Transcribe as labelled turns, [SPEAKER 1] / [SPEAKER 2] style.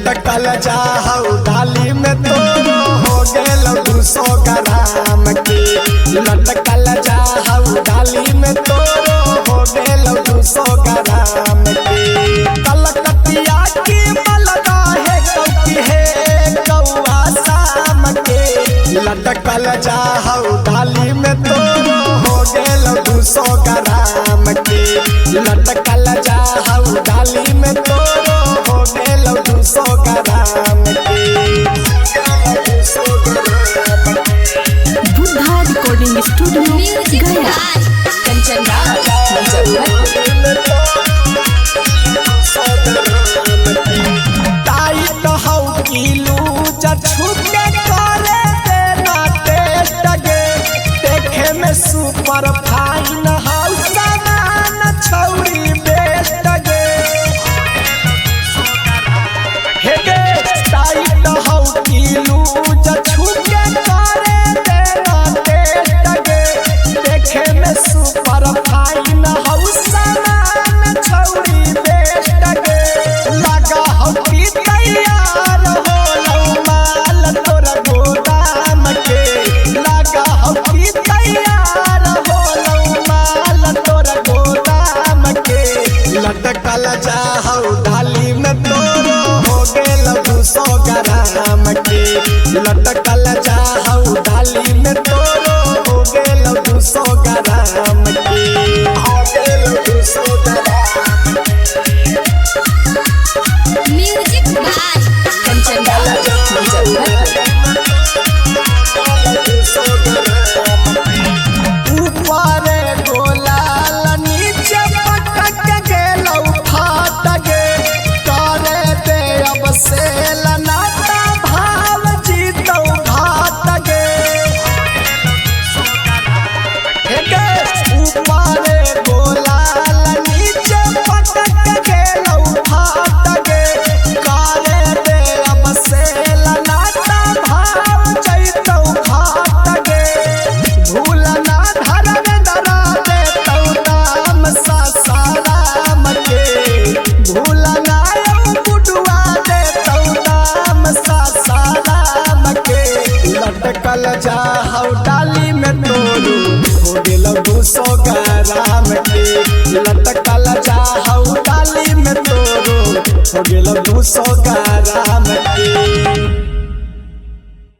[SPEAKER 1] लटकल जाहु डाली में तोरो हो गेल 200 ग्राम के। लटकल जाहु डाली में तोरो हो गेल 200 ग्राम के। कलकतिया की मलदा है कौकी है कौआ शाम के। लटकल जाहु डाली में तोरो हो गेल 200 ग्राम के। लटकल जाहु डाली में तोरो हो गेल 200 ग्राम के।
[SPEAKER 2] बुद्धा रिकॉर्डिंग स्टूडियो गया।
[SPEAKER 3] कंचन राज
[SPEAKER 1] टाइट हौ किलू छुके करे देना टेस्ट गे। देखे में सुपर फाइन हौ सामान छौरी बेस्ट गे। हे गे टाइट हौ किलू छुके करे देना टेस्ट गे। देखे में सुपर फाइन हौ सामान छौरी बेस्ट गे। लगा हौ कि तैयार होलौ माल तोरा गोदाम के। लगा हौ कि तैयार होलौ माल तोरा गोदाम के। लटकल जाहु डाली में तोरो हो गेल 200 ग्राम के। लटकल जाहु डाली में तोरो हो गेल 200 ग्राम के। हो गेल 200 gram
[SPEAKER 3] music by Kanchan Raj
[SPEAKER 1] ऊपरे गोलाल नीचे पटक गेलौ फाट गे। करे दे अब से लनाता भाव जीतौ घाट गे। हे गे ऊपरे गोलाल नीचे पटक गेलौ फाट गे। करे दे अब से लनाता भाव जीतौ घाट गे। भूलना धरन दरा देतौ नाम सासाराम के। भूलना बुडुआ देतौ नाम सासाराम के। लटकल जाहु डाली में तोरो हो गेलौ 200 ग्राम के। लटकल जाहु डाली में तोरो हो गेलौ 200 ग्राम के।